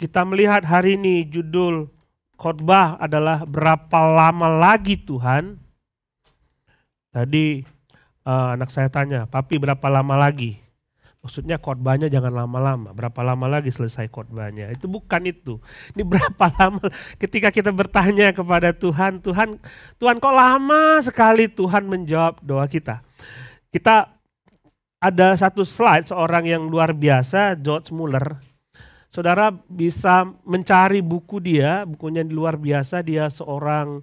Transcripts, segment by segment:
Kita melihat hari ini judul khotbah adalah berapa lama lagi Tuhan. Tadi anak saya tanya, papi berapa lama lagi? Maksudnya khotbahnya jangan lama-lama, berapa lama lagi selesai khotbahnya. Itu bukan itu. Ini berapa lama ketika kita bertanya kepada Tuhan, Tuhan kok lama sekali Tuhan menjawab doa kita. Kita ada satu slide seorang yang luar biasa, George Muller. Saudara bisa mencari buku dia, bukunya luar biasa. Dia seorang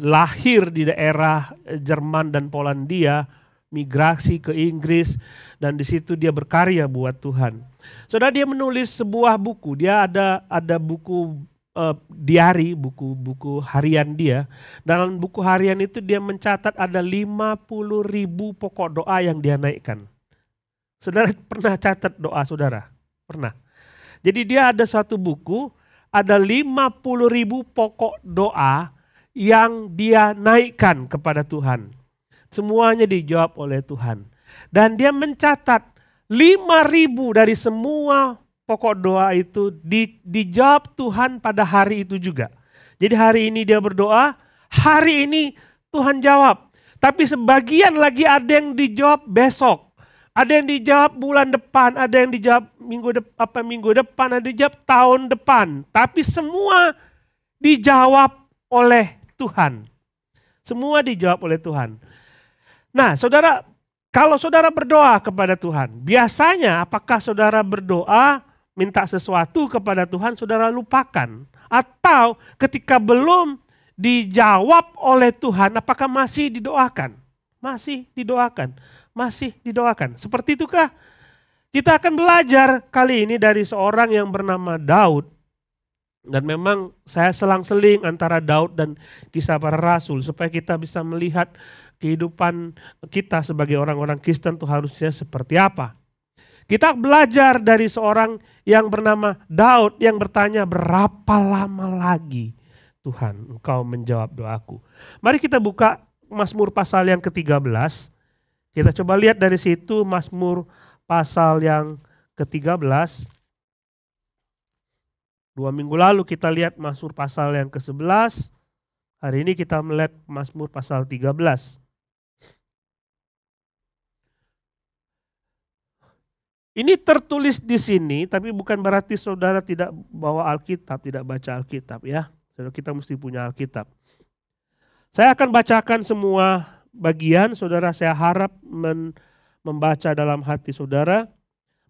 lahir di daerah Jerman dan Polandia, migrasi ke Inggris, dan di situ dia berkarya buat Tuhan. Saudara, dia menulis sebuah buku. Dia ada buku diari, buku harian dia. Dalam buku harian itu dia mencatat ada 50.000 pokok doa yang dia naikkan. Saudara pernah catat doa saudara? Pernah. Jadi dia ada satu buku, ada 50.000 pokok doa yang dia naikkan kepada Tuhan. Semuanya dijawab oleh Tuhan. Dan dia mencatat 5.000 dari semua pokok doa itu dijawab Tuhan pada hari itu juga. Jadi hari ini dia berdoa, hari ini Tuhan jawab. Tapi sebagian lagi ada yang dijawab besok. Ada yang dijawab bulan depan, ada yang dijawab minggu depan, ada yang dijawab tahun depan. Tapi semua dijawab oleh Tuhan. Semua dijawab oleh Tuhan. Nah, saudara, kalau saudara berdoa kepada Tuhan, biasanya apakah saudara berdoa minta sesuatu kepada Tuhan, saudara lupakan? Atau ketika belum dijawab oleh Tuhan, apakah masih didoakan? Masih didoakan. Masih didoakan. Seperti itukah? Kita akan belajar kali ini dari seorang yang bernama Daud. Dan memang saya selang-seling antara Daud dan Kisah Para Rasul supaya kita bisa melihat kehidupan kita sebagai orang-orang Kristen itu harusnya seperti apa. Kita belajar dari seorang yang bernama Daud yang bertanya, berapa lama lagi Tuhan Engkau menjawab doaku. Mari kita buka Mazmur pasal yang ke-13. Kita coba lihat dari situ Mazmur pasal yang ke-13. 2 minggu lalu kita lihat Mazmur pasal yang ke-11. Hari ini kita melihat Mazmur pasal 13. Ini tertulis di sini, tapi bukan berarti saudara tidak bawa Alkitab, tidak baca Alkitab ya. Saudara, kita mesti punya Alkitab. Saya akan bacakan semua bagian, saudara, saya harap membaca dalam hati saudara.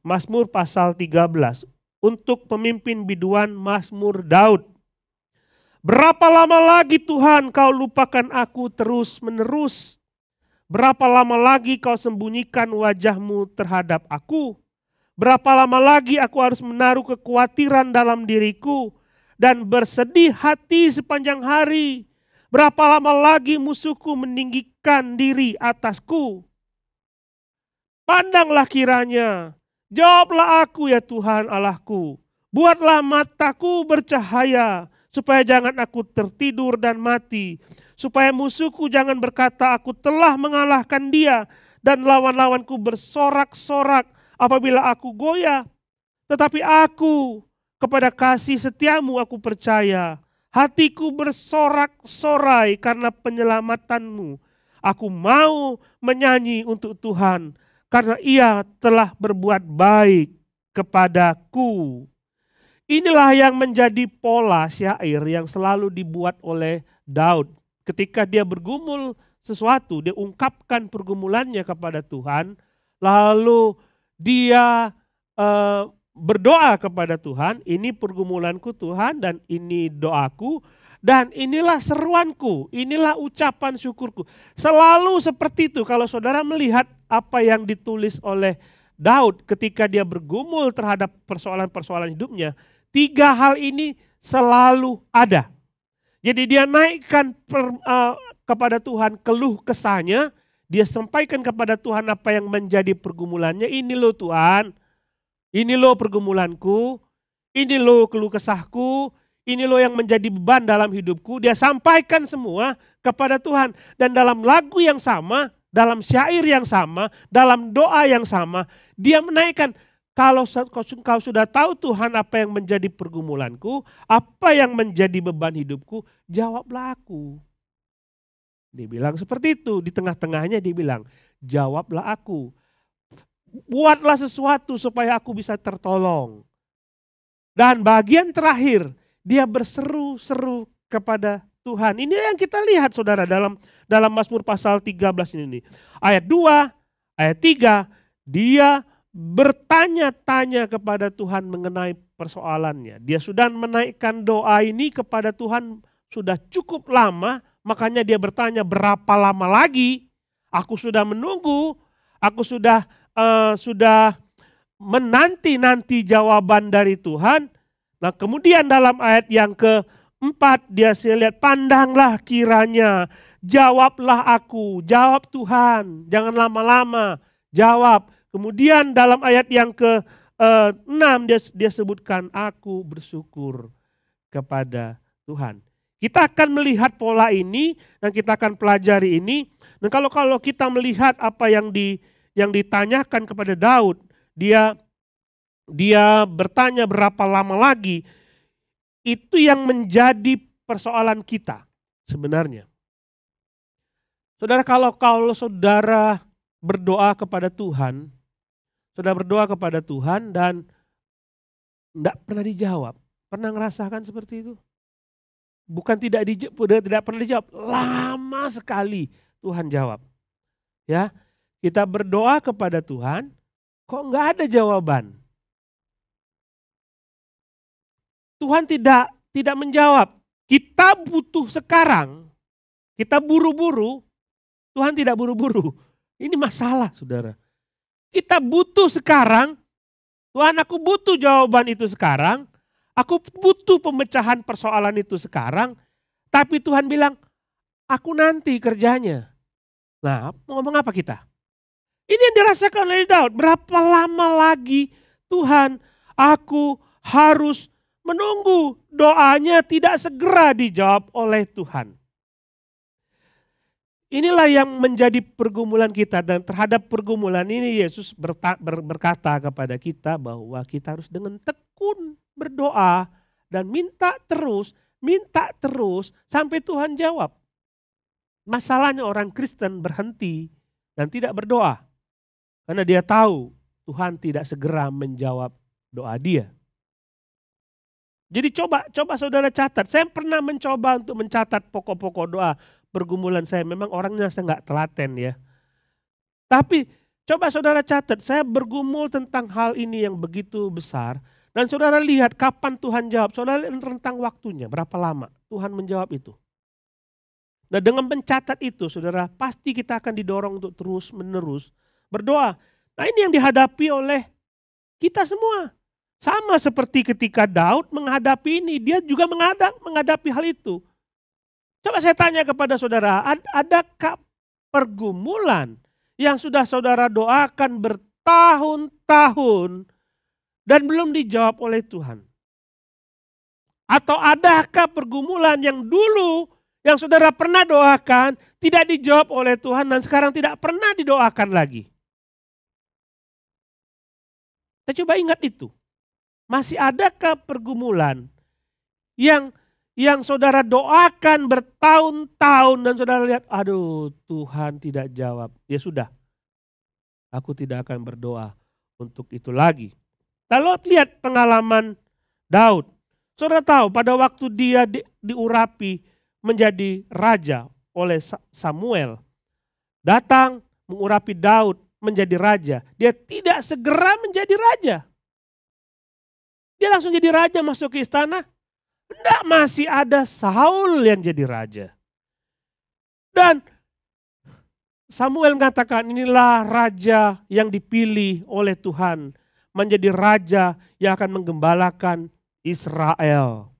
Mazmur pasal 13. Untuk pemimpin biduan Mazmur Daud. Berapa lama lagi Tuhan kau lupakan aku terus menerus? Berapa lama lagi kau sembunyikan wajahmu terhadap aku? Berapa lama lagi aku harus menaruh kekhawatiran dalam diriku dan bersedih hati sepanjang hari? Berapa lama lagi musuhku meninggikan diri atasku? Pandanglah kiranya, jawablah aku ya Tuhan Allahku. Buatlah mataku bercahaya, supaya jangan aku tertidur dan mati. Supaya musuhku jangan berkata aku telah mengalahkan dia, dan lawan-lawanku bersorak-sorak apabila aku goyah. Tetapi aku, kepada kasih setiamu aku percaya. Hatiku bersorak-sorai karena penyelamatanmu. Aku mau menyanyi untuk Tuhan karena Ia telah berbuat baik kepadaku. Inilah yang menjadi pola syair yang selalu dibuat oleh Daud. Ketika dia bergumul sesuatu, dia ungkapkan pergumulannya kepada Tuhan. Lalu dia berdoa kepada Tuhan, ini pergumulanku Tuhan dan ini doaku dan inilah seruanku, inilah ucapan syukurku. Selalu seperti itu kalau saudara melihat apa yang ditulis oleh Daud ketika dia bergumul terhadap persoalan-persoalan hidupnya, 3 hal ini selalu ada. Jadi dia naikkan kepada Tuhan keluh kesahnya, dia sampaikan kepada Tuhan apa yang menjadi pergumulannya, ini loh Tuhan. Ini loh pergumulanku, ini loh keluh kesahku, ini loh yang menjadi beban dalam hidupku. Dia sampaikan semua kepada Tuhan. Dan dalam lagu yang sama, dalam syair yang sama, dalam doa yang sama, dia menaikkan, Kalau kau sudah tahu Tuhan apa yang menjadi pergumulanku, apa yang menjadi beban hidupku, jawablah aku. Dia bilang seperti itu, di tengah-tengahnya dia bilang, jawablah aku. Buatlah sesuatu supaya aku bisa tertolong. Dan bagian terakhir, dia berseru-seru kepada Tuhan. Ini yang kita lihat saudara dalam Mazmur pasal 13 ini. Ayat 2, ayat 3, dia bertanya-tanya kepada Tuhan mengenai persoalannya. Dia sudah menaikkan doa ini kepada Tuhan sudah cukup lama, makanya dia bertanya berapa lama lagi? Aku sudah menunggu, aku sudah menanti jawaban dari Tuhan. Nah kemudian dalam ayat yang keempat dia lihat, pandanglah kiranya, jawablah aku, jawab Tuhan, jangan lama-lama, jawab. Kemudian dalam ayat yang ke-6 dia sebutkan, aku bersyukur kepada Tuhan. Kita akan melihat pola ini dan kita akan pelajari ini. Dan kalau kita melihat apa yang ditanyakan kepada Daud, dia bertanya berapa lama lagi, itu yang menjadi persoalan kita sebenarnya. Saudara, kalau saudara berdoa kepada Tuhan, dan tidak pernah dijawab, pernah ngerasakan seperti itu? Bukan tidak pernah dijawab, lama sekali Tuhan jawab. Ya, kita berdoa kepada Tuhan, kok nggak ada jawaban? Tuhan tidak menjawab. Kita butuh sekarang, kita buru-buru, Tuhan tidak buru-buru. Ini masalah, saudara. Kita butuh sekarang, Tuhan aku butuh jawaban itu sekarang, aku butuh pemecahan persoalan itu sekarang, tapi Tuhan bilang, aku nanti kerjanya. Nah, mau ngomong apa kita? Ini yang dirasakan oleh Daud. Berapa lama lagi Tuhan, aku harus menunggu, doanya tidak segera dijawab oleh Tuhan. Inilah yang menjadi pergumulan kita, dan terhadap pergumulan ini Yesus berkata kepada kita bahwa kita harus dengan tekun berdoa dan minta terus sampai Tuhan jawab. Masalahnya orang Kristen berhenti dan tidak berdoa karena dia tahu Tuhan tidak segera menjawab doa dia. Jadi coba saudara catat. Saya pernah mencoba untuk mencatat pokok-pokok doa pergumulan saya. Memang orangnya saya nggak telaten ya. Tapi coba saudara catat. Saya bergumul tentang hal ini yang begitu besar. Dan saudara lihat kapan Tuhan jawab. Saudara lihat rentang waktunya. Berapa lama Tuhan menjawab itu. Nah dengan mencatat itu saudara, pasti kita akan didorong untuk terus menerus berdoa. Nah ini yang dihadapi oleh kita semua. Sama seperti ketika Daud menghadapi ini, dia juga menghadapi hal itu. Coba saya tanya kepada saudara, adakah pergumulan yang sudah saudara doakan bertahun-tahun dan belum dijawab oleh Tuhan? Atau adakah pergumulan yang dulu yang saudara pernah doakan tidak dijawab oleh Tuhan dan sekarang tidak pernah didoakan lagi? Kita coba ingat itu. Masih adakah pergumulan yang saudara doakan bertahun-tahun dan saudara lihat, aduh Tuhan tidak jawab. Ya sudah, aku tidak akan berdoa untuk itu lagi. Kalau lihat pengalaman Daud, saudara tahu pada waktu dia diurapi menjadi raja oleh Samuel, datang mengurapi Daud menjadi raja, dia tidak segera menjadi raja. Dia langsung jadi raja masuk ke istana. Enggak, masih ada Saul yang jadi raja. Dan Samuel mengatakan inilah raja yang dipilih oleh Tuhan. Menjadi raja yang akan menggembalakan Israel.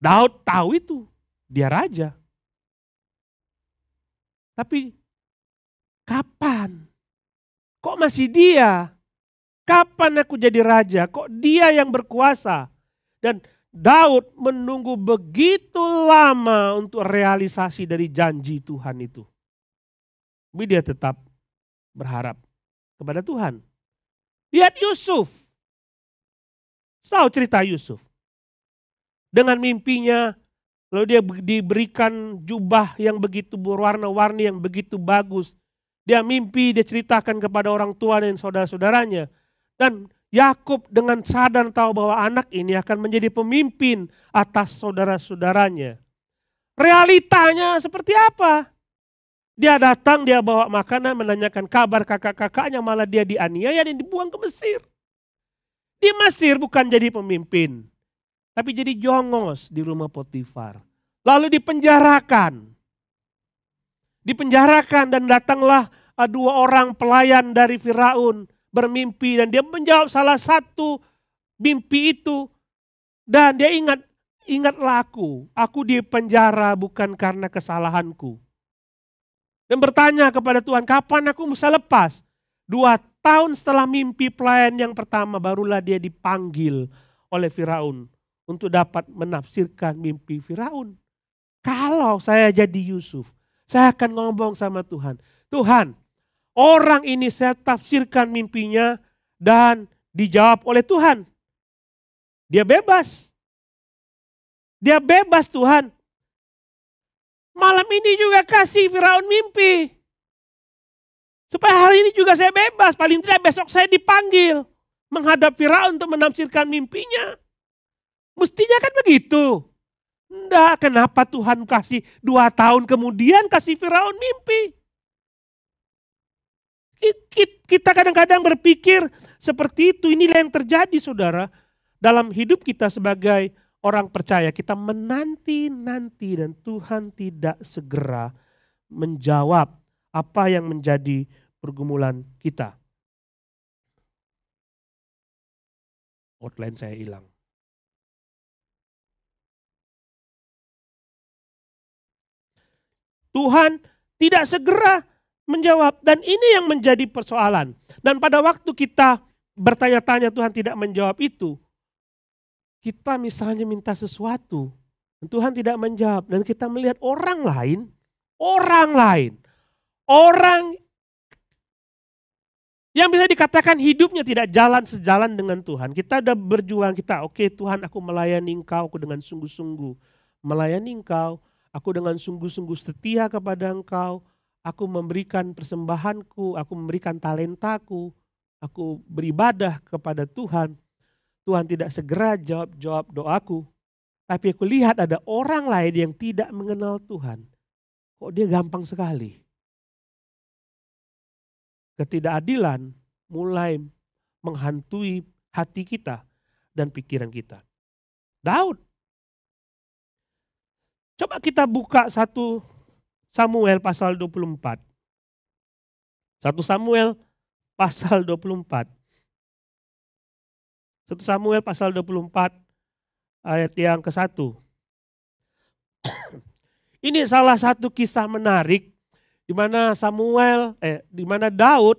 Daud tahu itu, dia raja. Tapi kapan? Kok masih dia? Kapan aku jadi raja? Kok dia yang berkuasa? Dan Daud menunggu begitu lama untuk realisasi dari janji Tuhan itu. Tapi dia tetap berharap kepada Tuhan. Lihat Yusuf. Tahu cerita Yusuf. Dengan mimpinya, lalu dia diberikan jubah yang begitu berwarna-warni, yang begitu bagus. Dia mimpi, dia ceritakan kepada orang tua dan saudara-saudaranya. Dan Yakub dengan sadar tahu bahwa anak ini akan menjadi pemimpin atas saudara-saudaranya. Realitanya seperti apa? Dia datang, dia bawa makanan, menanyakan kabar kakak-kakaknya, malah dia dianiaya dan dibuang ke Mesir. Di Mesir bukan jadi pemimpin, tapi jadi jongos di rumah Potifar. Lalu dipenjarakan. Dipenjarakan dan datanglah dua orang pelayan dari Firaun bermimpi dan dia menjawab salah satu mimpi itu. Dan dia ingatlah aku dipenjara bukan karena kesalahanku. Dan bertanya kepada Tuhan, kapan aku bisa lepas? 2 tahun setelah mimpi pelayan yang pertama, barulah dia dipanggil oleh Firaun untuk dapat menafsirkan mimpi Firaun. Kalau saya jadi Yusuf, saya akan ngomong sama Tuhan, Tuhan, orang ini saya tafsirkan mimpinya dan dijawab oleh Tuhan. Dia bebas. Dia bebas Tuhan. Malam ini juga kasih Firaun mimpi. Supaya hari ini juga saya bebas. Paling tidak besok saya dipanggil. Menghadap Firaun untuk menafsirkan mimpinya. Mestinya kan begitu. Enggak, kenapa Tuhan kasih 2 tahun kemudian kasih Firaun mimpi? Kita kadang-kadang berpikir seperti itu. Inilah yang terjadi saudara. Dalam hidup kita sebagai orang percaya, kita menanti-nanti dan Tuhan tidak segera menjawab apa yang menjadi pergumulan kita. Outline saya hilang. Tuhan tidak segera menjawab dan ini yang menjadi persoalan. Dan pada waktu kita bertanya-tanya Tuhan tidak menjawab itu, kita misalnya minta sesuatu, Tuhan tidak menjawab dan kita melihat orang yang bisa dikatakan hidupnya tidak sejalan dengan Tuhan. Kita udah berjuang, oke Tuhan aku melayani Engkau, aku dengan sungguh-sungguh melayani Engkau, aku dengan sungguh-sungguh setia kepada Engkau, aku memberikan persembahanku, aku memberikan talentaku, aku beribadah kepada Tuhan. Tuhan tidak segera jawab doaku. Tapi aku lihat ada orang lain yang tidak mengenal Tuhan. Kok dia gampang sekali. Ketidakadilan mulai menghantui hati kita dan pikiran kita. Daud. Coba kita buka 1 Samuel pasal 24. 1 Samuel pasal 24. 1 Samuel pasal 24 ayat yang ke-1. Ini salah satu kisah menarik di mana Daud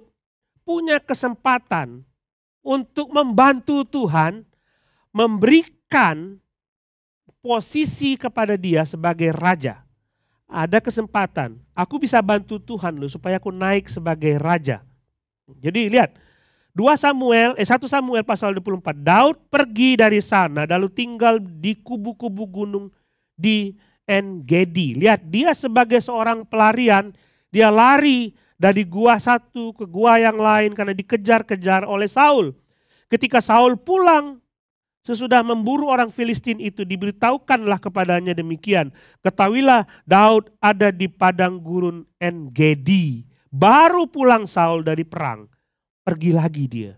punya kesempatan untuk membantu Tuhan memberikan posisi kepada dia sebagai raja. Ada kesempatan, aku bisa bantu Tuhan loh supaya aku naik sebagai raja. Jadi lihat 1 Samuel pasal 24. Daud pergi dari sana lalu tinggal di kubu-kubu gunung di En-Gedi. Lihat dia sebagai seorang pelarian, dia lari dari gua satu ke gua yang lain karena dikejar-kejar oleh Saul. Ketika Saul pulang sesudah memburu orang Filistin itu, diberitahukanlah kepadanya demikian. Ketahuilah Daud ada di padang gurun En-Gedi. Baru pulang Saul dari perang. Pergi lagi dia.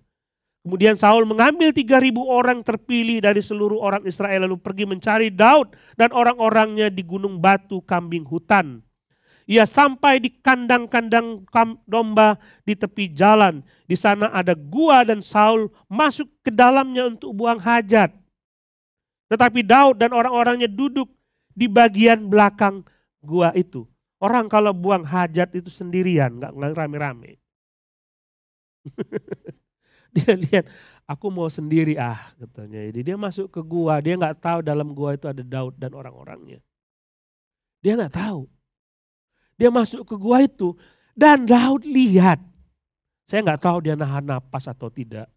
Kemudian Saul mengambil 3.000 orang terpilih dari seluruh orang Israel lalu pergi mencari Daud dan orang-orangnya di gunung batu kambing hutan. Ia sampai di kandang-kandang domba di tepi jalan. Di sana ada gua dan Saul masuk ke dalamnya untuk buang hajat. Tetapi Daud dan orang-orangnya duduk di bagian belakang gua itu. Orang kalau buang hajat itu sendirian, nggak rame-rame. Dia lihat, aku mau sendiri katanya. Jadi dia masuk ke gua, dia nggak tahu dalam gua itu ada Daud dan orang-orangnya. Dia nggak tahu. Dia masuk ke gua itu dan Daud lihat. Saya nggak tahu dia nahan napas atau tidak.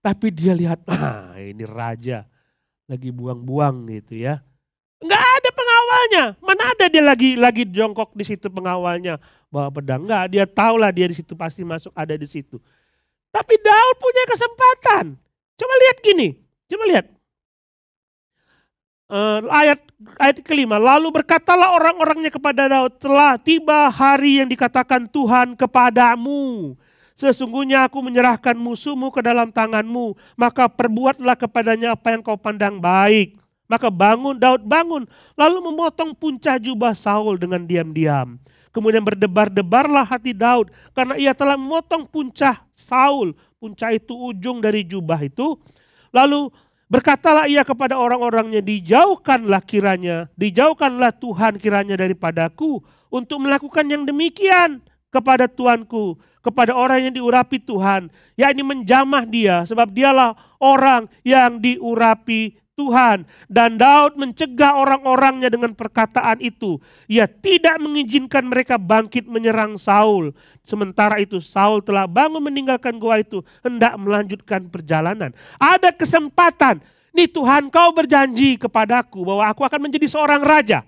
Tapi dia lihat, ini raja lagi buang-buang gitu ya. Enggak ada pengawalnya. Mana ada dia lagi jongkok di situ pengawalnya bawa pedang. Enggak, dia tahulah dia di situ pasti masuk ada di situ. Tapi Daud punya kesempatan. Coba lihat gini, coba lihat. Ayat kelima, lalu berkatalah orang-orangnya kepada Daud, telah tiba hari yang dikatakan Tuhan kepadamu. Sesungguhnya aku menyerahkan musuhmu ke dalam tanganmu, maka perbuatlah kepadanya apa yang kau pandang baik. Maka bangun, Daud bangun, lalu memotong puncak jubah Saul dengan diam-diam. Kemudian berdebar-debarlah hati Daud, karena ia telah memotong puncak Saul. Puncak itu ujung dari jubah itu. Lalu berkatalah ia kepada orang-orangnya, dijauhkanlah Tuhan kiranya daripadaku untuk melakukan yang demikian kepada Tuanku, kepada orang yang diurapi Tuhan, yakni menjamah dia, sebab dialah orang yang diurapi Tuhan. Dan Daud mencegah orang-orangnya dengan perkataan itu. Ia tidak mengizinkan mereka bangkit menyerang Saul. Sementara itu Saul telah bangun meninggalkan gua itu, hendak melanjutkan perjalanan. Ada kesempatan. Nih Tuhan, kau berjanji kepadaku bahwa aku akan menjadi seorang raja.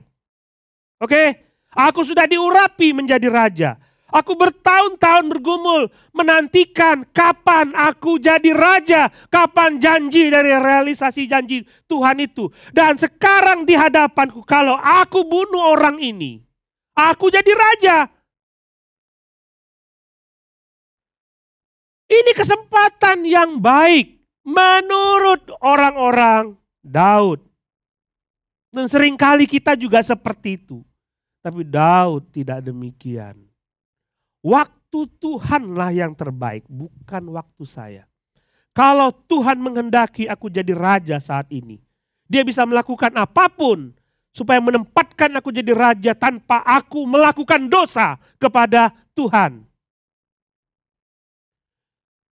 Oke? Aku sudah diurapi menjadi raja. Aku bertahun-tahun bergumul menantikan kapan aku jadi raja, kapan janji dari realisasi janji Tuhan itu. Dan sekarang di hadapanku, kalau aku bunuh orang ini, aku jadi raja. Ini kesempatan yang baik menurut orang-orang Daud. Dan seringkali kita juga seperti itu. Tapi Daud tidak demikian. Waktu Tuhanlah yang terbaik, bukan waktu saya. Kalau Tuhan menghendaki aku jadi raja saat ini, dia bisa melakukan apapun supaya menempatkan aku jadi raja tanpa aku melakukan dosa kepada Tuhan.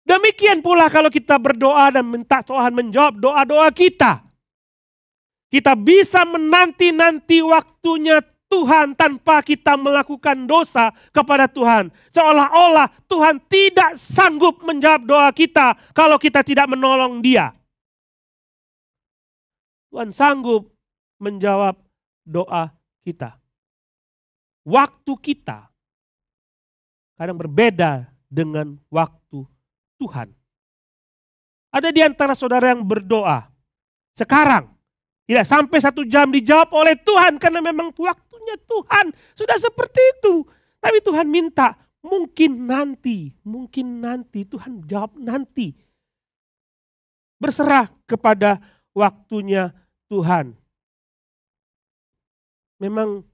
Demikian pula kalau kita berdoa dan minta Tuhan menjawab doa-doa kita. Kita bisa menanti-nanti waktunya Tuhan tanpa kita melakukan dosa kepada Tuhan. Seolah-olah Tuhan tidak sanggup menjawab doa kita kalau kita tidak menolong Dia. Tuhan sanggup menjawab doa kita. Waktu kita kadang berbeda dengan waktu Tuhan. Ada di antara saudara yang berdoa sekarang, tidak sampai 1 jam dijawab oleh Tuhan karena memang waktunya Tuhan sudah seperti itu. Tapi Tuhan minta mungkin nanti Tuhan jawab nanti. Berserah kepada waktunya Tuhan. Memang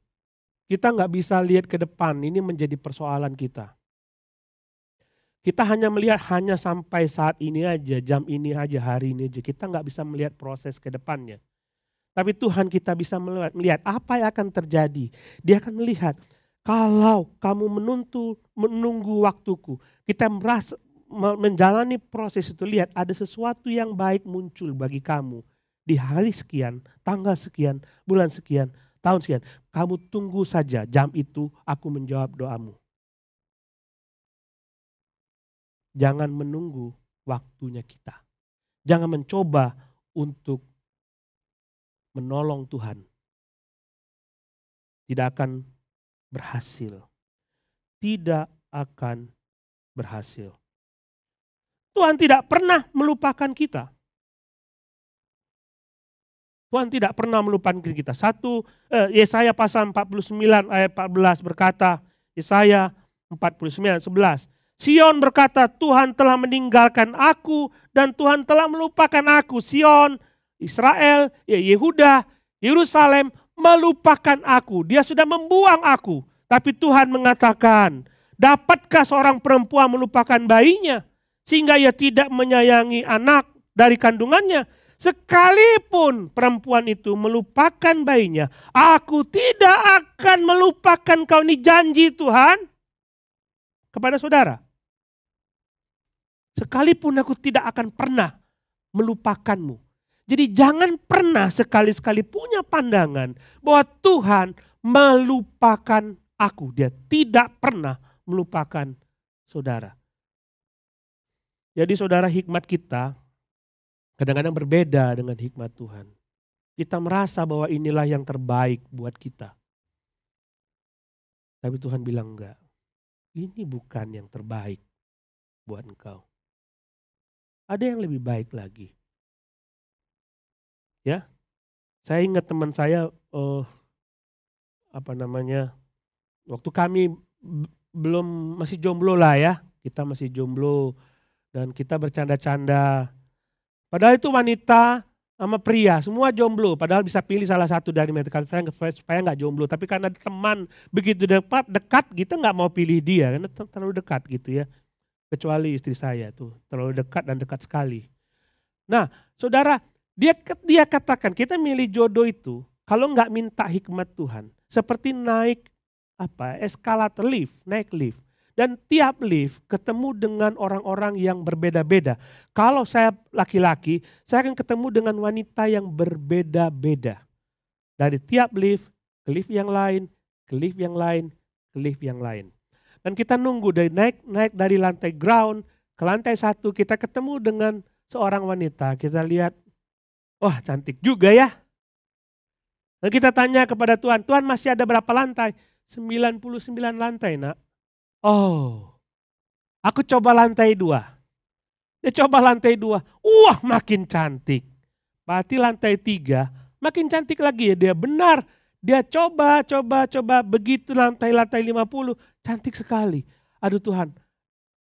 kita nggak bisa lihat ke depan, ini menjadi persoalan kita. Kita hanya melihat hanya sampai saat ini aja, jam ini aja, hari ini aja. Kita nggak bisa melihat proses ke depannya. Tapi Tuhan kita bisa melihat apa yang akan terjadi. Dia akan melihat kalau kamu menunggu waktuku. Kita merasa menjalani proses itu, lihat ada sesuatu yang baik muncul bagi kamu. Di hari sekian, tanggal sekian, bulan sekian, tahun sekian. Kamu tunggu saja, jam itu aku menjawab doamu. Jangan menunggu waktunya kita. Jangan mencoba untuk menolong Tuhan. Tidak akan berhasil. Tidak akan berhasil. Tuhan tidak pernah melupakan kita. Tuhan tidak pernah melupakan kita. Yesaya pasal 49 ayat 14 berkata, Yesaya 49:11. Sion berkata, Tuhan telah meninggalkan aku dan Tuhan telah melupakan aku. Sion, Israel, Yehuda, Yerusalem melupakan aku. Dia sudah membuang aku. Tapi Tuhan mengatakan, dapatkah seorang perempuan melupakan bayinya sehingga ia tidak menyayangi anak dari kandungannya? Sekalipun perempuan itu melupakan bayinya, aku tidak akan melupakan kau. Ini janji Tuhan kepada saudara. Sekalipun aku tidak akan pernah melupakanmu. Jadi jangan pernah sekali-sekali punya pandangan bahwa Tuhan melupakan aku. Dia tidak pernah melupakan saudara. Jadi saudara, hikmat kita Kadang-kadang berbeda dengan hikmat Tuhan. Kita merasa bahwa inilah yang terbaik buat kita. Tapi Tuhan bilang enggak. Ini bukan yang terbaik buat engkau. Ada yang lebih baik lagi. Ya, saya ingat teman saya, waktu kami masih jomblo lah ya. Kita masih jomblo dan kita bercanda-canda. Padahal itu wanita sama pria, semua jomblo. Padahal bisa pilih salah satu dari mereka supaya nggak jomblo. Tapi karena teman begitu dekat, kita nggak mau pilih dia karena terlalu dekat gitu ya. Kecuali istri saya tuh terlalu dekat dan dekat sekali. Nah, saudara, dia katakan kita milih jodoh itu kalau nggak minta hikmat Tuhan, seperti naik eskalator naik lift. Dan tiap lift ketemu dengan orang-orang yang berbeda-beda. Kalau saya laki-laki, saya akan ketemu dengan wanita yang berbeda-beda. Dari tiap lift ke lift yang lain, ke lift yang lain, ke lift yang lain. Dan kita nunggu dari naik dari lantai ground ke lantai 1, kita ketemu dengan seorang wanita. Kita lihat, wah cantik juga ya. Dan kita tanya kepada Tuhan, Tuhan masih ada berapa lantai? 99 lantai nak. Oh, aku coba lantai 2. Dia coba lantai 2, wah makin cantik. Berarti lantai 3, makin cantik lagi ya dia. Benar, dia coba, begitu lantai 50, cantik sekali. Aduh Tuhan,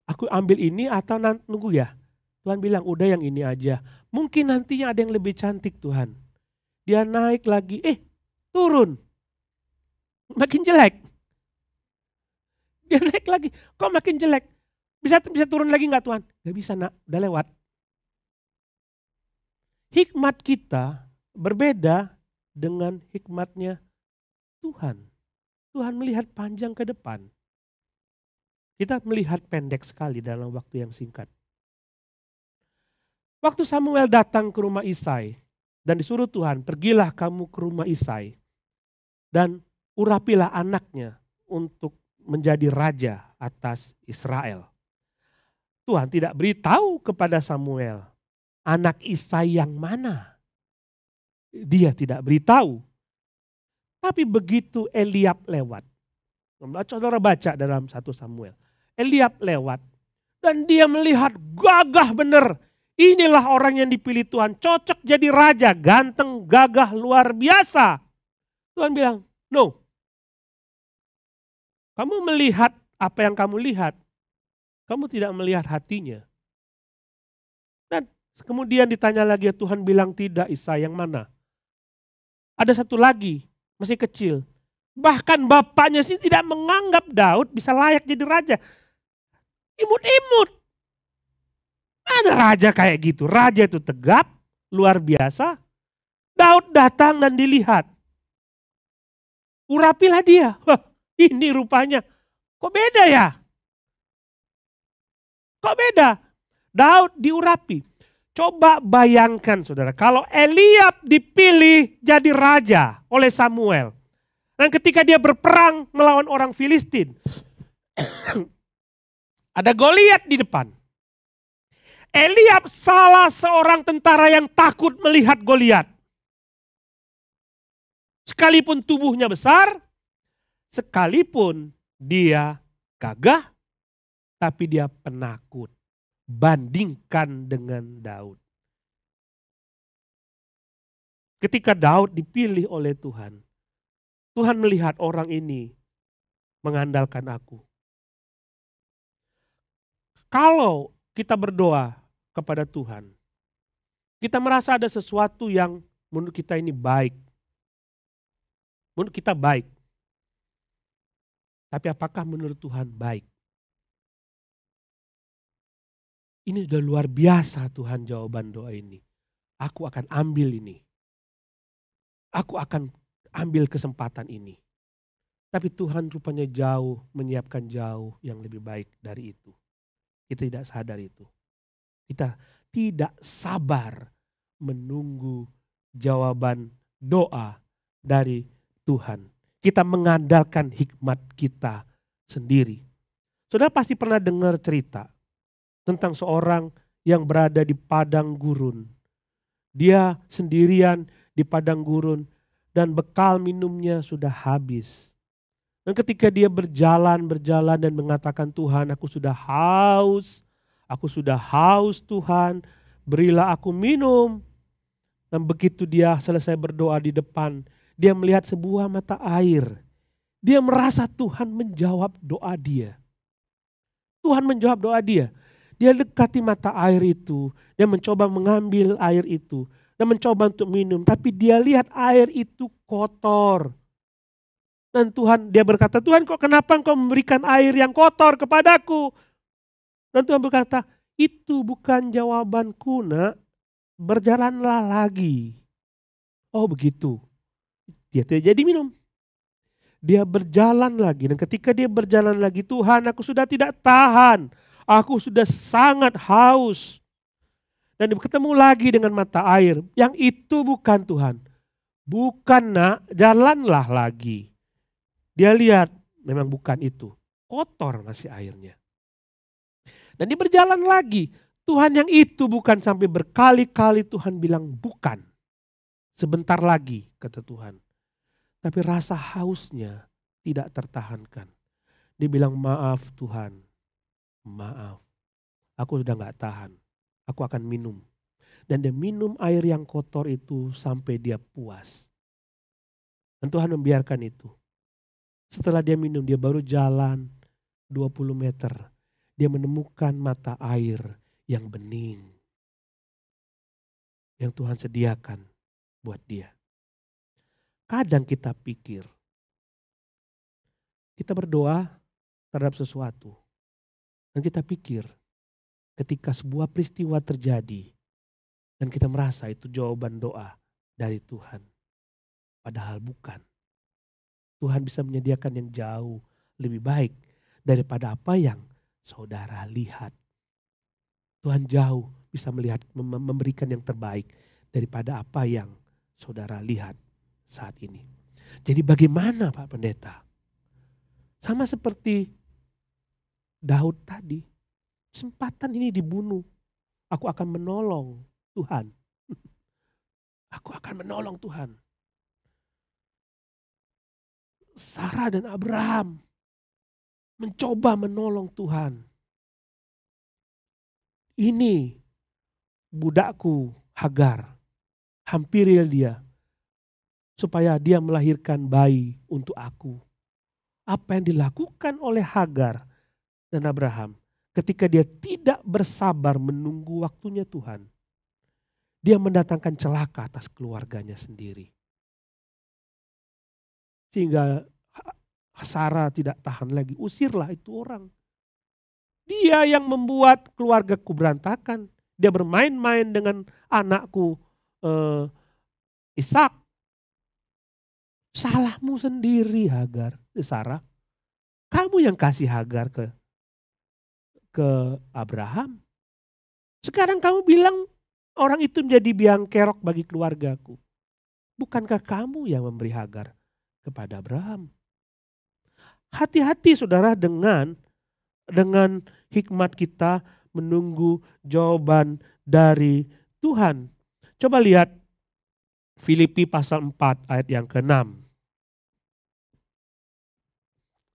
aku ambil ini atau nunggu ya? Tuhan bilang udah yang ini aja. Mungkin nantinya ada yang lebih cantik Tuhan. Dia naik lagi, turun. Makin jelek. Dia naik lagi, kok makin jelek? Bisa turun lagi nggak Tuhan? Gak bisa nak, udah lewat. Hikmat kita berbeda dengan hikmatnya Tuhan. Tuhan melihat panjang ke depan. Kita melihat pendek sekali dalam waktu yang singkat. Waktu Samuel datang ke rumah Isai dan disuruh Tuhan, pergilah kamu ke rumah Isai dan urapilah anaknya untuk menjadi raja atas Israel. Tuhan tidak beritahu kepada Samuel anak Isai yang mana. Dia tidak beritahu. Tapi begitu Eliab lewat. Saudara baca dalam 1 Samuel. Eliab lewat dan dia melihat gagah benar. Inilah orang yang dipilih Tuhan. Cocok jadi raja, ganteng, gagah, luar biasa. Tuhan bilang, no. Kamu melihat apa yang kamu lihat, kamu tidak melihat hatinya. Dan kemudian ditanya lagi, Tuhan bilang tidak, Isai yang mana? Ada satu lagi, masih kecil. Bahkan bapaknya sih tidak menganggap Daud bisa layak jadi raja. Imut-imut. Ada raja kayak gitu, raja itu tegap, luar biasa. Daud datang dan dilihat. Urapilah dia. Ini rupanya, kok beda ya? Kok beda? Daud diurapi. Coba bayangkan saudara, kalau Eliab dipilih jadi raja oleh Samuel. Dan ketika dia berperang melawan orang Filistin. Ada Goliat di depan. Eliab salah seorang tentara yang takut melihat Goliat. Sekalipun tubuhnya besar, sekalipun dia gagah, tapi dia penakut. Bandingkan dengan Daud. Ketika Daud dipilih oleh Tuhan, Tuhan melihat orang ini mengandalkan aku. Kalau kita berdoa kepada Tuhan, kita merasa ada sesuatu yang menurut kita ini baik. Menurut kita baik. Tapi apakah menurut Tuhan baik? Ini sudah luar biasa Tuhan jawaban doa ini. Aku akan ambil ini. Aku akan ambil kesempatan ini. Tapi Tuhan rupanya jauh, menyiapkan jauh yang lebih baik dari itu. Kita tidak sadar itu. Kita tidak sabar menunggu jawaban doa dari Tuhan. Kita mengandalkan hikmat kita sendiri. Saudara pasti pernah dengar cerita tentang seorang yang berada di padang gurun. Dia sendirian di padang gurun dan bekal minumnya sudah habis. Dan ketika dia berjalan dan mengatakan, Tuhan, aku sudah haus Tuhan, berilah aku minum. Dan begitu dia selesai berdoa di depan, dia melihat sebuah mata air. Dia merasa Tuhan menjawab doa dia. Tuhan menjawab doa dia. Dia dekati mata air itu, dia mencoba mengambil air itu, dan mencoba untuk minum. Tapi dia lihat air itu kotor. Dan dia berkata, Tuhan kok kenapa engkau memberikan air yang kotor kepadaku? Dan Tuhan berkata, itu bukan jawabanku nak, berjalanlah lagi. Oh begitu, dia tidak jadi minum. Dia berjalan lagi, dan ketika dia berjalan lagi, Tuhan aku sudah tidak tahan. Aku sudah sangat haus. Dan dia ketemu lagi dengan mata air. Yang itu bukan Tuhan. Bukan nak, jalanlah lagi. Dia lihat, memang bukan itu. Kotor masih airnya. Dan dia berjalan lagi. Tuhan yang itu bukan, sampai berkali-kali Tuhan bilang bukan. Sebentar lagi, kata Tuhan. Tapi rasa hausnya tidak tertahankan. Dia bilang, maaf Tuhan. Maaf, aku sudah gak tahan, aku akan minum. Dan dia minum air yang kotor itu sampai dia puas. Dan Tuhan membiarkan itu. Setelah dia minum, dia baru jalan 20 meter. Dia menemukan mata air yang bening. Yang Tuhan sediakan buat dia. Kadang kita pikir, kita berdoa terhadap sesuatu. Dan kita pikir ketika sebuah peristiwa terjadi dan kita merasa itu jawaban doa dari Tuhan. Padahal bukan. Tuhan bisa menyediakan yang jauh lebih baik daripada apa yang saudara lihat. Tuhan jauh bisa melihat, memberikan yang terbaik daripada apa yang saudara lihat saat ini. Jadi bagaimana Pak Pendeta? Sama seperti Daud tadi, kesempatan ini dibunuh. Aku akan menolong Tuhan. Aku akan menolong Tuhan. Sarah dan Abraham mencoba menolong Tuhan. Ini budakku Hagar, hampiri dia supaya dia melahirkan bayi untuk aku. Apa yang dilakukan oleh Hagar dan Abraham ketika dia tidak bersabar menunggu waktunya Tuhan, dia mendatangkan celaka atas keluarganya sendiri. Sehingga Sarah tidak tahan lagi, usirlah itu orang. Dia yang membuat keluargaku berantakan. Dia bermain-main dengan anakku Ishak. Salahmu sendiri Hagar, Sarah. Kamu yang kasih Hagar ke Abraham. Sekarang kamu bilang orang itu menjadi biang kerok bagi keluargaku. Bukankah kamu yang memberi Hagar kepada Abraham? Hati-hati saudara dengan hikmat kita menunggu jawaban dari Tuhan. Coba lihat Filipi pasal 4 ayat yang ke-6.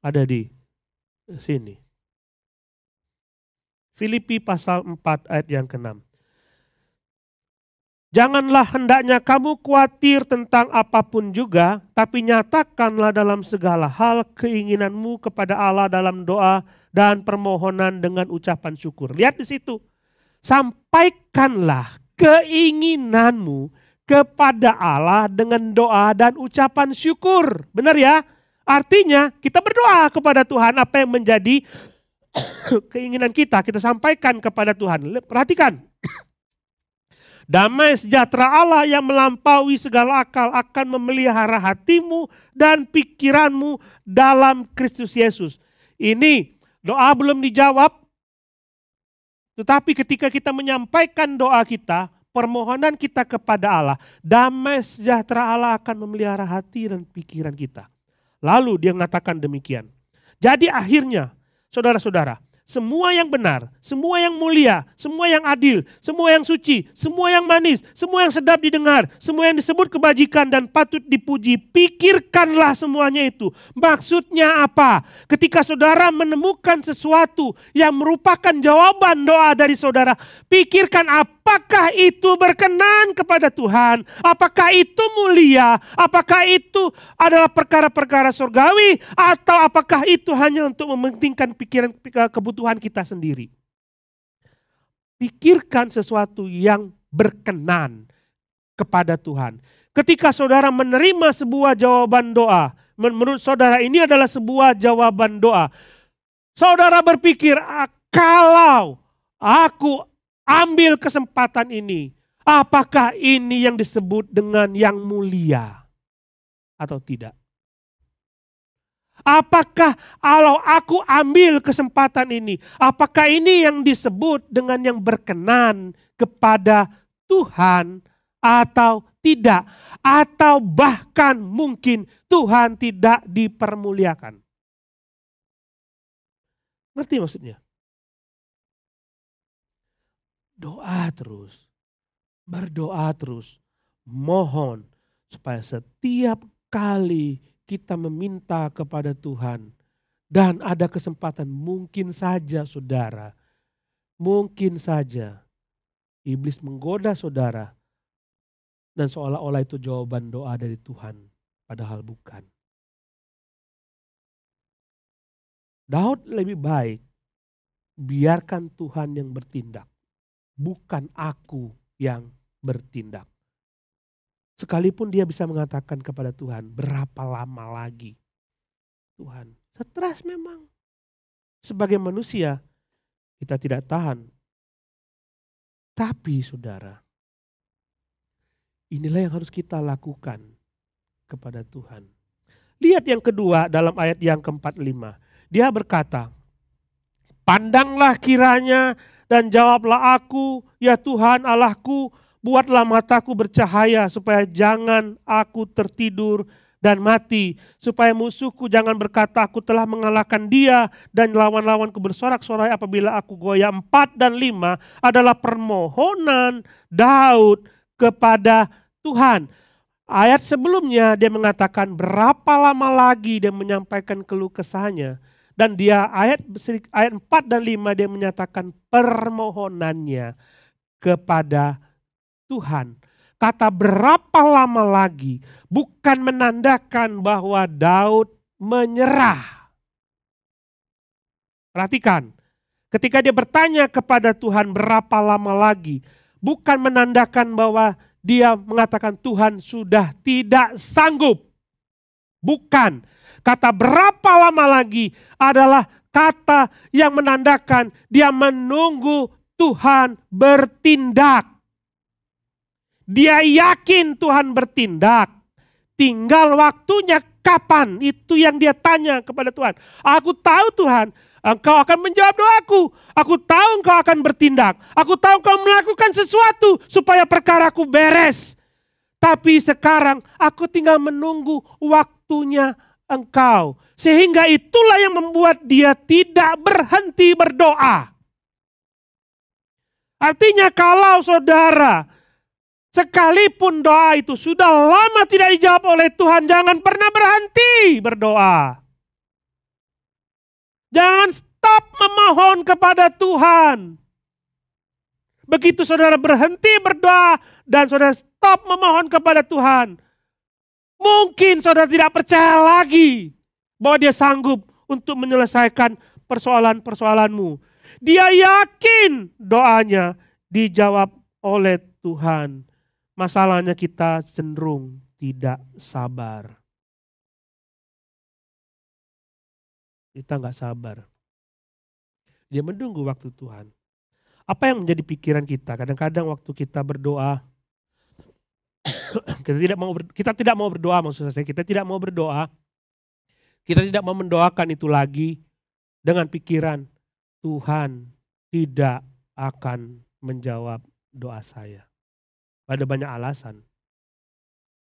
Ada di sini. Filipi pasal 4 ayat yang ke-6. Janganlah hendaknya kamu khawatir tentang apapun juga, tapi nyatakanlah dalam segala hal keinginanmu kepada Allah dalam doa dan permohonan dengan ucapan syukur. Lihat di situ. Sampaikanlah keinginanmu kepada Allah dengan doa dan ucapan syukur. Benar ya? Artinya kita berdoa kepada Tuhan, apa yang menjadi keinginan kita sampaikan kepada Tuhan. Perhatikan. Damai sejahtera Allah yang melampaui segala akal akan memelihara hatimu dan pikiranmu dalam Kristus Yesus. Ini doa belum dijawab. Tetapi ketika kita menyampaikan doa kita, permohonan kita kepada Allah, damai sejahtera Allah akan memelihara hati dan pikiran kita. Lalu dia mengatakan demikian. Jadi akhirnya, saudara-saudara, semua yang benar, semua yang mulia, semua yang adil, semua yang suci, semua yang manis, semua yang sedap didengar, semua yang disebut kebajikan dan patut dipuji, pikirkanlah semuanya itu. Maksudnya apa? Ketika saudara menemukan sesuatu yang merupakan jawaban doa dari saudara, pikirkan apakah itu berkenan kepada Tuhan, apakah itu mulia, apakah itu adalah perkara-perkara surgawi, atau apakah itu hanya untuk mementingkan pikiran kebutuhan kita sendiri. Pikirkan sesuatu yang berkenan kepada Tuhan. Ketika saudara menerima sebuah jawaban doa, menurut saudara ini adalah sebuah jawaban doa, saudara berpikir, kalau aku ambil kesempatan ini, apakah ini yang disebut dengan yang mulia atau tidak? Apakah kalau aku ambil kesempatan ini, apakah ini yang disebut dengan yang berkenan kepada Tuhan atau tidak? Atau bahkan mungkin Tuhan tidak dipermuliakan. Ngerti maksudnya? Doa terus, berdoa terus, mohon supaya setiap kali kita meminta kepada Tuhan dan ada kesempatan, mungkin saja saudara, mungkin saja iblis menggoda saudara dan seolah-olah itu jawaban doa dari Tuhan, padahal bukan. Daud lebih baik biarkan Tuhan yang bertindak, bukan aku yang bertindak. Sekalipun dia bisa mengatakan kepada Tuhan, berapa lama lagi? Tuhan, stres memang. Sebagai manusia, kita tidak tahan. Tapi saudara, inilah yang harus kita lakukan kepada Tuhan. Lihat yang kedua dalam ayat yang ke-45. Dia berkata, pandanglah kiranya dan jawablah aku, ya Tuhan Allahku, buatlah mataku bercahaya supaya jangan aku tertidur dan mati. Supaya musuhku jangan berkata aku telah mengalahkan dia dan lawan-lawanku bersorak-sorai apabila aku goyah. 4 dan 5 adalah permohonan Daud kepada Tuhan. Ayat sebelumnya dia mengatakan berapa lama lagi dia menyampaikan keluh kesahnya. Dan dia ayat 4 dan 5 dia menyatakan permohonannya kepada Tuhan. Kata berapa lama lagi bukan menandakan bahwa Daud menyerah. Perhatikan, ketika dia bertanya kepada Tuhan berapa lama lagi, bukan menandakan bahwa dia mengatakan Tuhan sudah tidak sanggup. Bukan. Kata berapa lama lagi adalah kata yang menandakan dia menunggu Tuhan bertindak. Dia yakin Tuhan bertindak. Tinggal waktunya kapan, itu yang dia tanya kepada Tuhan. Aku tahu Tuhan, Engkau akan menjawab doaku. Aku tahu Engkau akan bertindak. Aku tahu Engkau melakukan sesuatu supaya perkaraku beres. Tapi sekarang aku tinggal menunggu waktunya Engkau. Sehingga itulah yang membuat dia tidak berhenti berdoa. Artinya kalau saudara, sekalipun doa itu sudah lama tidak dijawab oleh Tuhan, jangan pernah berhenti berdoa. Jangan stop memohon kepada Tuhan. Begitu saudara berhenti berdoa dan saudara stop memohon kepada Tuhan, mungkin saudara tidak percaya lagi bahwa dia sanggup untuk menyelesaikan persoalan-persoalanmu. Dia yakin doanya dijawab oleh Tuhan. Masalahnya kita cenderung tidak sabar. Kita nggak sabar. Dia menunggu waktu Tuhan. Apa yang menjadi pikiran kita? Kadang-kadang waktu kita berdoa, kita tidak mau berdoa, maksud saya kita tidak mau berdoa. Kita tidak mau mendoakan itu lagi dengan pikiran Tuhan tidak akan menjawab doa saya. Ada banyak alasan.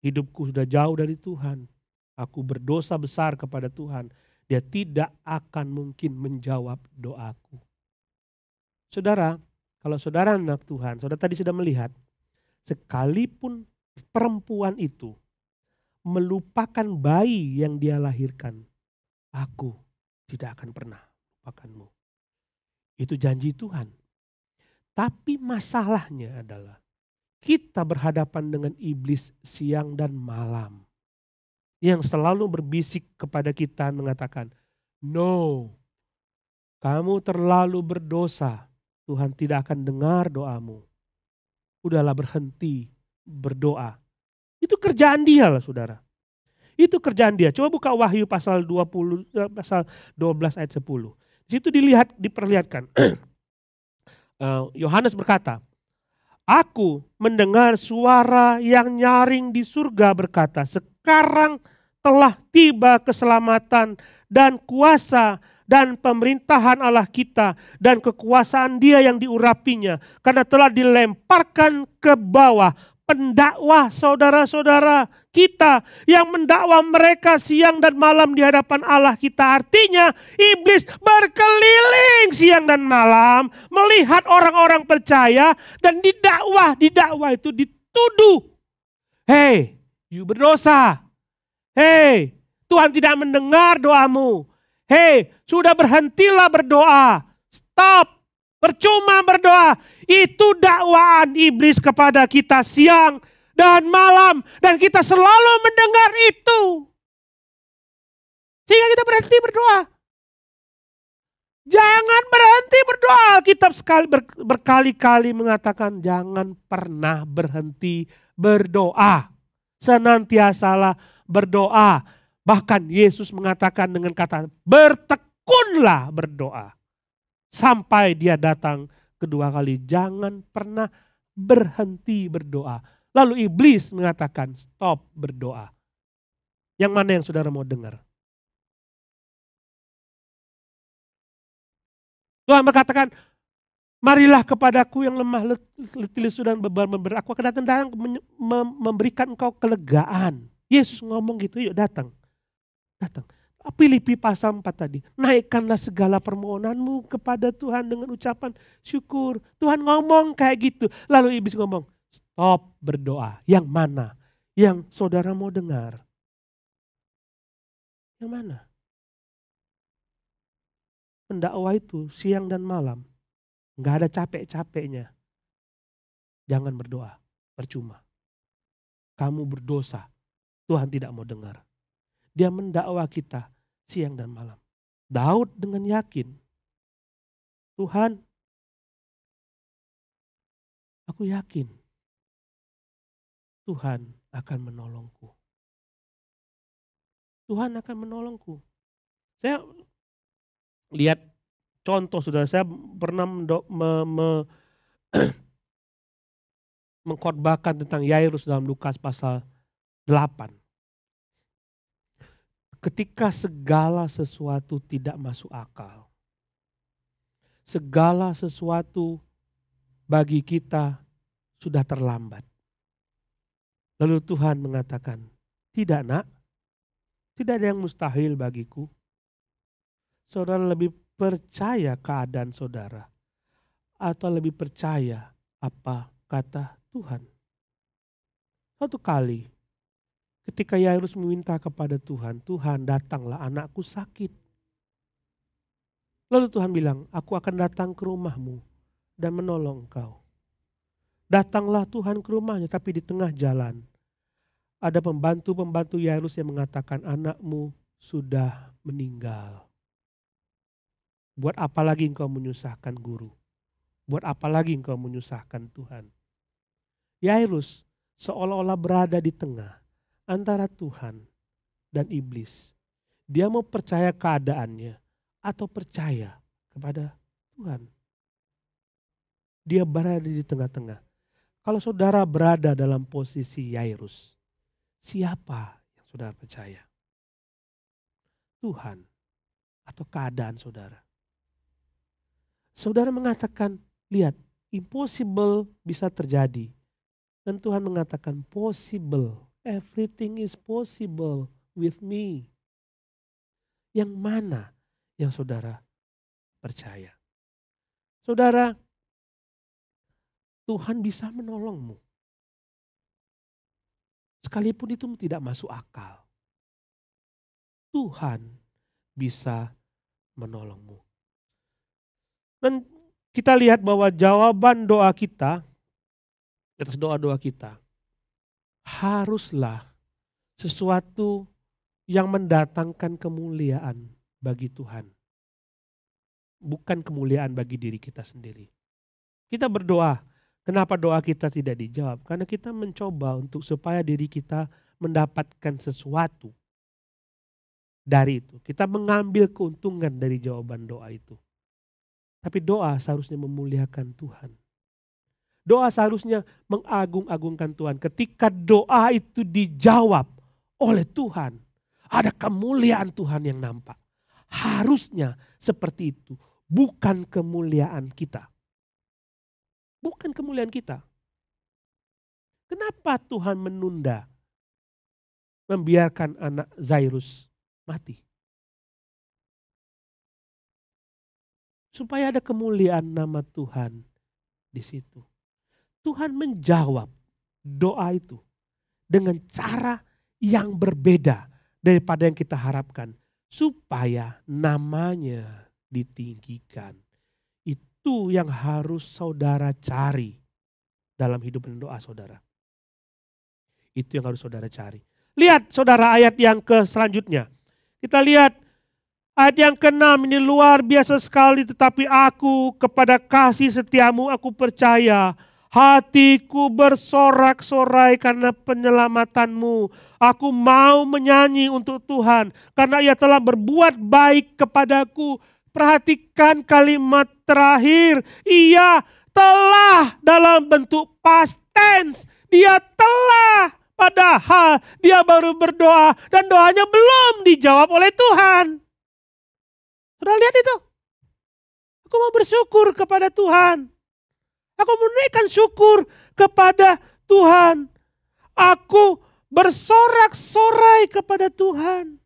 Hidupku sudah jauh dari Tuhan. Aku berdosa besar kepada Tuhan. Dia tidak akan mungkin menjawab doaku. Saudara, kalau saudara anak Tuhan, saudara tadi sudah melihat, sekalipun perempuan itu melupakan bayi yang dia lahirkan, aku tidak akan pernah lupakanmu. Itu janji Tuhan. Tapi masalahnya adalah kita berhadapan dengan iblis siang dan malam. Yang selalu berbisik kepada kita mengatakan, no, kamu terlalu berdosa. Tuhan tidak akan dengar doamu. Udahlah, berhenti berdoa. Itu kerjaan dia lah saudara. Itu kerjaan dia. Coba buka Wahyu pasal 12 ayat 10. Di situ diperlihatkan. Yohanes berkata, aku mendengar suara yang nyaring di surga berkata, sekarang telah tiba keselamatan dan kuasa dan pemerintahan Allah kita dan kekuasaan Dia yang diurapinya, karena telah dilemparkan ke bawah pendakwah saudara-saudara kita yang mendakwa mereka siang dan malam di hadapan Allah kita. Artinya iblis berkeliling siang dan malam melihat orang-orang percaya dan didakwa itu dituduh. Hei, you berdosa. Hei, Tuhan tidak mendengar doamu. Hei, sudah berhentilah berdoa. Stop. Percuma berdoa. Itu dakwaan iblis kepada kita siang dan malam. Dan kita selalu mendengar itu. Sehingga kita berhenti berdoa. Jangan berhenti berdoa. Alkitab berkali-kali mengatakan jangan pernah berhenti berdoa. Senantiasalah berdoa. Bahkan Yesus mengatakan dengan kata bertekunlah berdoa. Sampai dia datang kedua kali. Jangan pernah berhenti berdoa. Lalu iblis mengatakan stop berdoa. Yang mana yang saudara mau dengar? Tuhan berkatakan, marilah kepadaku yang lemah letih lesu dan beban memberat. Aku akan datang memberikan engkau kelegaan. Yesus ngomong gitu, yuk datang. Datang. Filipi pasal 4 tadi. Naikkanlah segala permohonanmu kepada Tuhan dengan ucapan syukur. Tuhan ngomong kayak gitu. Lalu iblis ngomong, stop berdoa. Yang mana? Yang saudara mau dengar? Yang mana? Pendakwa itu siang dan malam. Gak ada capek-capeknya. Jangan berdoa. Percuma. Kamu berdosa. Tuhan tidak mau dengar. Dia mendakwa kita siang dan malam. Daud dengan yakin, Tuhan, aku yakin Tuhan akan menolongku. Tuhan akan menolongku. Saya lihat contoh, saudara, saya pernah mengkhotbahkan tentang Yairus dalam Lukas pasal 8. Ketika segala sesuatu tidak masuk akal. Segala sesuatu bagi kita sudah terlambat. Lalu Tuhan mengatakan, tidak nak, tidak ada yang mustahil bagiku. Saudara lebih percaya keadaan saudara atau lebih percaya apa kata Tuhan? Satu kali ketika Yairus meminta kepada Tuhan, Tuhan datanglah anakku sakit. Lalu Tuhan bilang, aku akan datang ke rumahmu dan menolong engkau. Datanglah Tuhan ke rumahnya, tapi di tengah jalan ada pembantu-pembantu Yairus yang mengatakan anakmu sudah meninggal. Buat apa lagi engkau menyusahkan guru? Buat apa lagi engkau menyusahkan Tuhan? Yairus seolah-olah berada di tengah antara Tuhan dan iblis. Dia mau percaya keadaannya atau percaya kepada Tuhan. Dia berada di tengah-tengah. Kalau saudara berada dalam posisi Yairus, siapa yang saudara percaya? Tuhan atau keadaan saudara? Saudara mengatakan, lihat, impossible bisa terjadi. Dan Tuhan mengatakan possible. Everything is possible with me. Yang mana yang saudara percaya? Saudara, Tuhan bisa menolongmu. Sekalipun itu tidak masuk akal. Tuhan bisa menolongmu. Dan kita lihat bahwa jawaban doa kita, atas doa-doa kita, haruslah sesuatu yang mendatangkan kemuliaan bagi Tuhan. Bukan kemuliaan bagi diri kita sendiri. Kita berdoa, kenapa doa kita tidak dijawab? Karena kita mencoba untuk supaya diri kita mendapatkan sesuatu dari itu. Kita mengambil keuntungan dari jawaban doa itu. Tapi doa seharusnya memuliakan Tuhan. Doa seharusnya mengagung-agungkan Tuhan. Ketika doa itu dijawab oleh Tuhan, ada kemuliaan Tuhan yang nampak. Harusnya seperti itu, bukan kemuliaan kita. Bukan kemuliaan kita. Kenapa Tuhan menunda membiarkan anak Zairus mati? Supaya ada kemuliaan nama Tuhan di situ. Tuhan menjawab doa itu dengan cara yang berbeda daripada yang kita harapkan. Supaya namanya ditinggikan. Itu yang harus saudara cari dalam hidup dan doa saudara. Itu yang harus saudara cari. Lihat saudara ayat yang selanjutnya. Kita lihat ayat yang ke-6 ini luar biasa sekali. Tetapi aku kepada kasih setiamu aku percaya. Hatiku bersorak-sorai karena penyelamatanmu. Aku mau menyanyi untuk Tuhan karena Ia telah berbuat baik kepadaku. Perhatikan kalimat terakhir. Ia telah dalam bentuk past tense. Dia telah, padahal dia baru berdoa dan doanya belum dijawab oleh Tuhan. Sudah lihat itu? Aku mau bersyukur kepada Tuhan. Aku menaikkan syukur kepada Tuhan. Aku bersorak-sorai kepada Tuhan.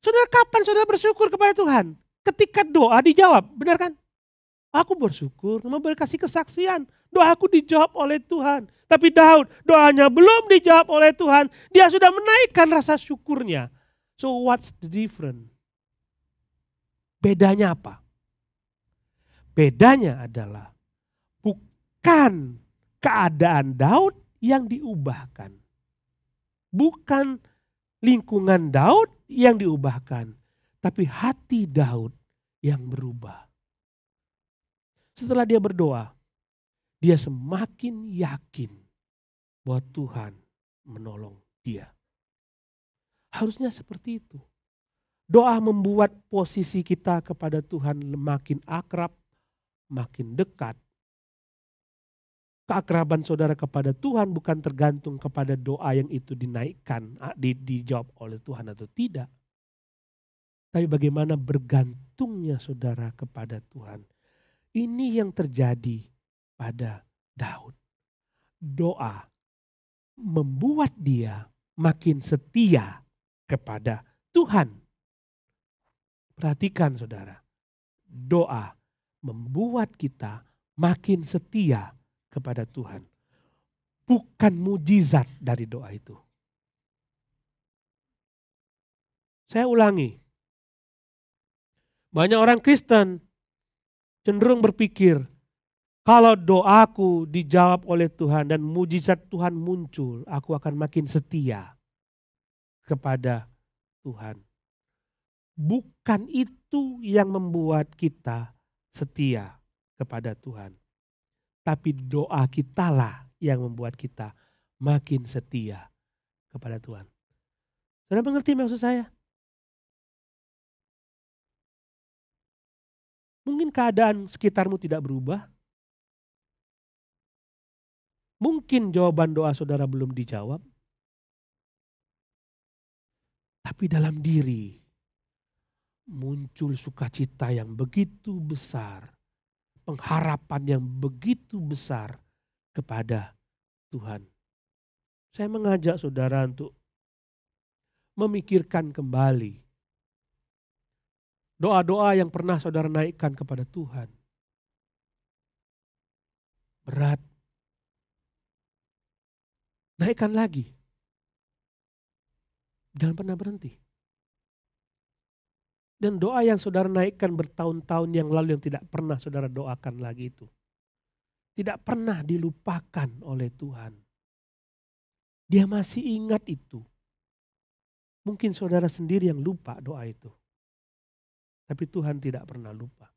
Saudara, kapan saudara bersyukur kepada Tuhan? Ketika doa dijawab, benar kan? Aku bersyukur, mau berkasih kesaksian. Doaku dijawab oleh Tuhan. Tapi Daud, doanya belum dijawab oleh Tuhan. Dia sudah menaikkan rasa syukurnya. So what's the difference? Bedanya apa? Bedanya adalah bukan keadaan Daud yang diubahkan. Bukan lingkungan Daud yang diubahkan. Tapi hati Daud yang berubah. Setelah dia berdoa, dia semakin yakin bahwa Tuhan menolong dia. Harusnya seperti itu. Doa membuat posisi kita kepada Tuhan makin akrab, makin dekat. Keakraban saudara kepada Tuhan bukan tergantung kepada doa yang itu dinaikkan, dijawab oleh Tuhan atau tidak. Tapi bagaimana bergantungnya saudara kepada Tuhan. Ini yang terjadi pada Daud. Doa membuat dia makin setia kepada Tuhan. Perhatikan saudara, doa membuat kita makin setia kepada Tuhan. Bukan mujizat dari doa itu. Saya ulangi. Banyak orang Kristen cenderung berpikir, kalau doaku dijawab oleh Tuhan dan mujizat Tuhan muncul, aku akan makin setia kepada Tuhan. Bukan itu yang membuat kita setia kepada Tuhan. Tapi doa kitalah yang membuat kita makin setia kepada Tuhan. Saudara mengerti maksud saya? Mungkin keadaan sekitarmu tidak berubah. Mungkin jawaban doa saudara belum dijawab. Tapi dalam diri muncul sukacita yang begitu besar. Pengharapan yang begitu besar kepada Tuhan. Saya mengajak saudara untuk memikirkan kembali doa-doa yang pernah saudara naikkan kepada Tuhan. berat. Naikkan lagi. Jangan pernah berhenti. Dan doa yang saudara naikkan bertahun-tahun yang lalu yang tidak pernah saudara doakan lagi itu. Tidak pernah dilupakan oleh Tuhan. Dia masih ingat itu. Mungkin saudara sendiri yang lupa doa itu. Tapi Tuhan tidak pernah lupa.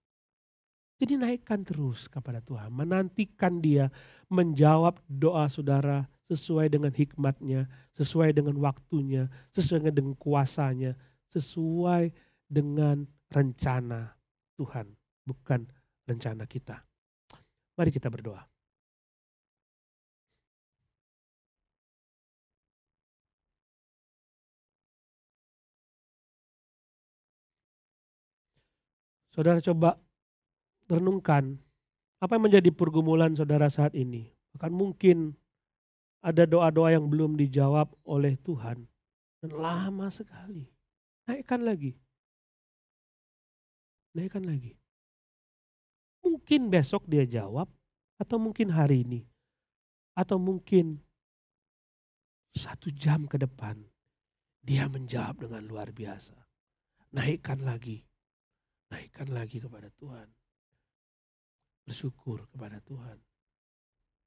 Jadi naikkan terus kepada Tuhan. Menantikan dia menjawab doa saudara sesuai dengan hikmatnya, sesuai dengan waktunya, sesuai dengan kuasanya, sesuai dengan rencana Tuhan, bukan rencana kita. Mari kita berdoa. Saudara coba renungkan apa yang menjadi pergumulan saudara saat ini. Bahkan mungkin ada doa-doa yang belum dijawab oleh Tuhan dan lama sekali. Naikkan lagi. Naikkan lagi. Mungkin besok dia jawab, atau mungkin hari ini, atau mungkin 1 jam ke depan dia menjawab dengan luar biasa. Naikkan lagi kepada Tuhan. Bersyukur kepada Tuhan.